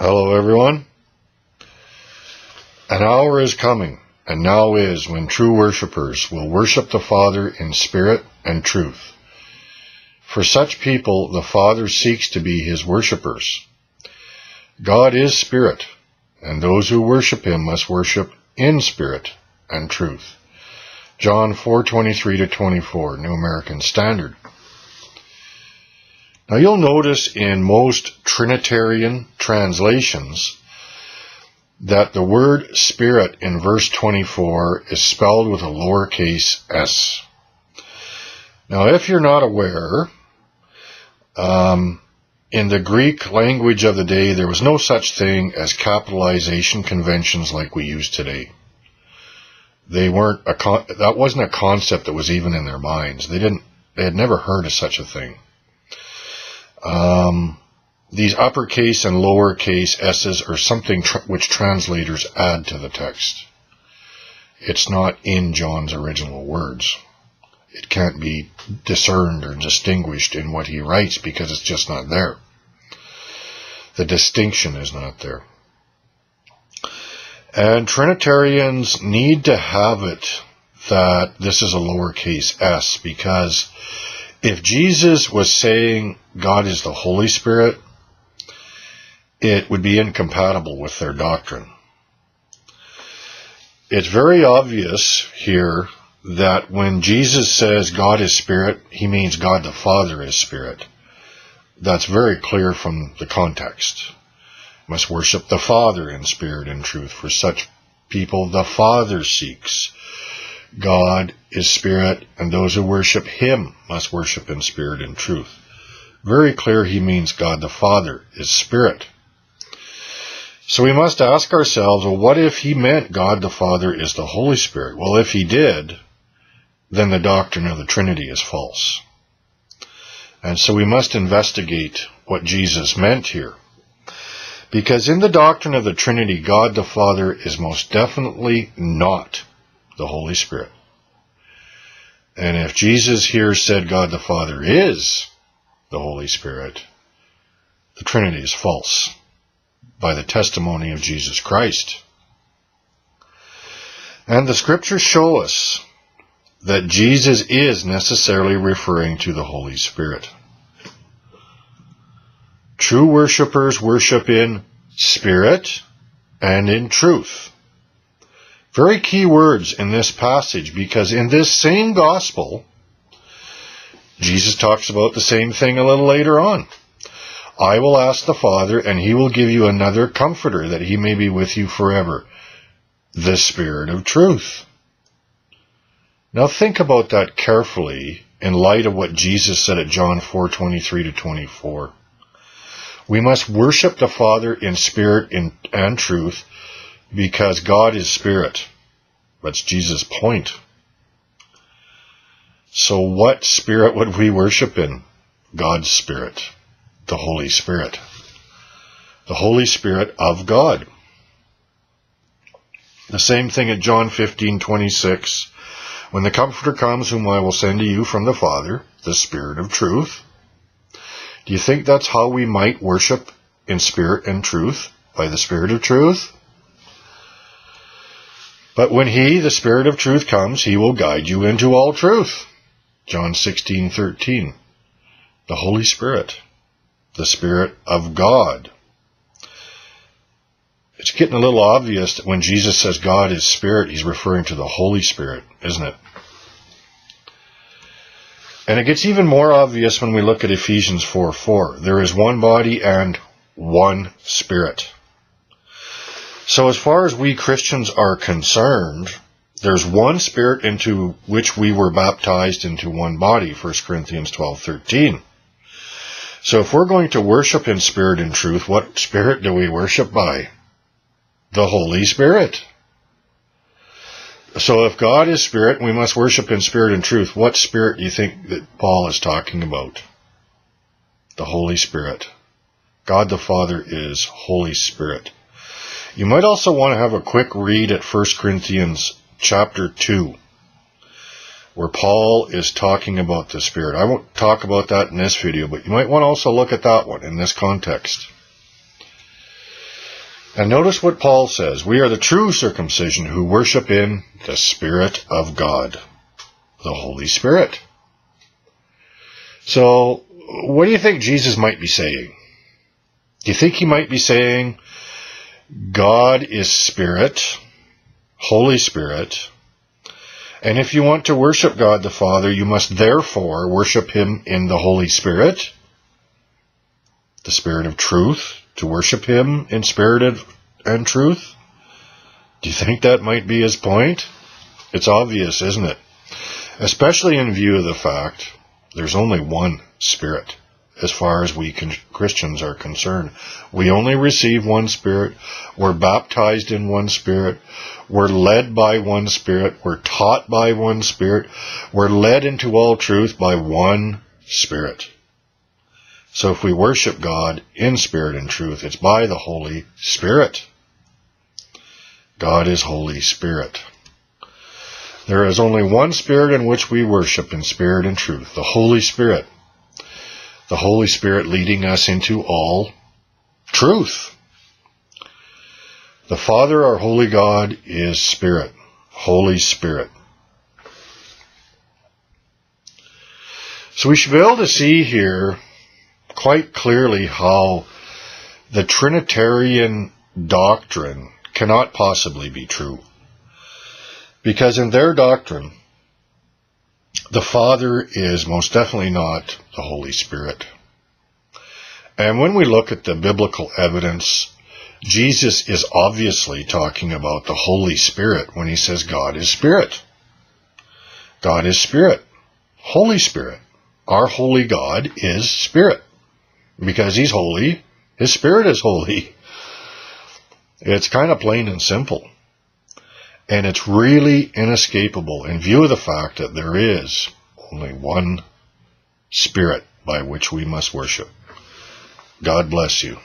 Hello everyone. An hour is coming, and now is, when true worshippers will worship the Father in spirit and truth. For such people the Father seeks to be his worshippers. God is spirit, and those who worship him must worship in spirit and truth. John 4:23-24, New American Standard. Now you'll notice in most Trinitarian translations that the word spirit in verse 24 is spelled with a lowercase s. Now if you're not aware, in the Greek language of the day there was no such thing as capitalization conventions like we use today. That wasn't a concept that was even in their minds. They had never heard of such a thing. These uppercase and lowercase s's are something which translators add to the text. It's not in John's original words. It can't be discerned or distinguished in what he writes because it's just not there. The distinction is not there. And Trinitarians need to have it that this is a lowercase s, because if Jesus was saying God is the Holy Spirit, it would be incompatible with their doctrine. It's very obvious here that when Jesus says God is spirit, he means God the Father is spirit. That's very clear from the context. Must worship the Father in spirit and truth. For such people the Father seeks. God is spirit, and those who worship him must worship in spirit and truth. Very clear he means God the Father is spirit. So we must ask ourselves, well, what if he meant God the Father is the Holy Spirit? Well, if he did, then the doctrine of the Trinity is false. And so we must investigate what Jesus meant here. Because in the doctrine of the Trinity, God the Father is most definitely not the Holy Spirit. And if Jesus here said God the Father is the Holy Spirit, the Trinity is false by the testimony of Jesus Christ. And the scriptures show us that Jesus is necessarily referring to the Holy Spirit. True worshippers worship in spirit and in truth. Very key words in this passage, because in this same gospel, Jesus talks about the same thing a little later on. I will ask the Father, and he will give you another comforter, that he may be with you forever, the Spirit of truth. Now think about that carefully in light of what Jesus said at John 4:23-24. We must worship the Father in spirit and truth, because God is spirit. That's Jesus' point. So what spirit would we worship in? God's Spirit, the Holy Spirit. The Holy Spirit of God. The same thing at John 15:26. When the Comforter comes, whom I will send to you from the Father, the Spirit of truth. Do you think that's how we might worship in spirit and truth? By the Spirit of truth? But when he, the Spirit of truth, comes, he will guide you into all truth. John 16:13. The Holy Spirit, the Spirit of God. It's getting a little obvious that when Jesus says God is spirit, he's referring to the Holy Spirit, isn't it? And it gets even more obvious when we look at Ephesians 4:4. There is one body and one Spirit. So as far as we Christians are concerned, there's one Spirit into which we were baptized into one body, 1 Corinthians 12:13. So if we're going to worship in spirit and truth, what Spirit do we worship by? The Holy Spirit. So if God is spirit, we must worship in spirit and truth. What Spirit do you think that Paul is talking about? The Holy Spirit. God the Father is Holy Spirit. You might also want to have a quick read at 1 Corinthians chapter 2, where Paul is talking about the Spirit. I won't talk about that in this video, but you might want to also look at that one in this context. And notice what Paul says. We are the true circumcision who worship in the Spirit of God, the Holy Spirit. So, what do you think Jesus might be saying? Do you think he might be saying, God is Spirit, Holy Spirit, and if you want to worship God the Father, you must therefore worship him in the Holy Spirit, the Spirit of truth, to worship him in spirit and truth? Do you think that might be his point? It's obvious, isn't it? Especially in view of the fact there's only one Spirit as far as we Christians are concerned. We only receive one Spirit. We're baptized in one Spirit. We're led by one Spirit. We're taught by one Spirit. We're led into all truth by one Spirit. So if we worship God in spirit and truth, it's by the Holy Spirit. God is Holy Spirit. There is only one Spirit in which we worship in spirit and truth, the Holy Spirit. The Holy Spirit leading us into all truth. The Father, our holy God, is Spirit, Holy Spirit. So we should be able to see here quite clearly how the Trinitarian doctrine cannot possibly be true. Because in their doctrine, the Father is most definitely not the Holy Spirit. And when we look at the biblical evidence, Jesus is obviously talking about the Holy Spirit when he says God is Spirit. God is Spirit. Holy Spirit. Our holy God is Spirit. Because he's holy, his Spirit is holy. It's kind of plain and simple. And it's really inescapable in view of the fact that there is only one Spirit by which we must worship. God bless you.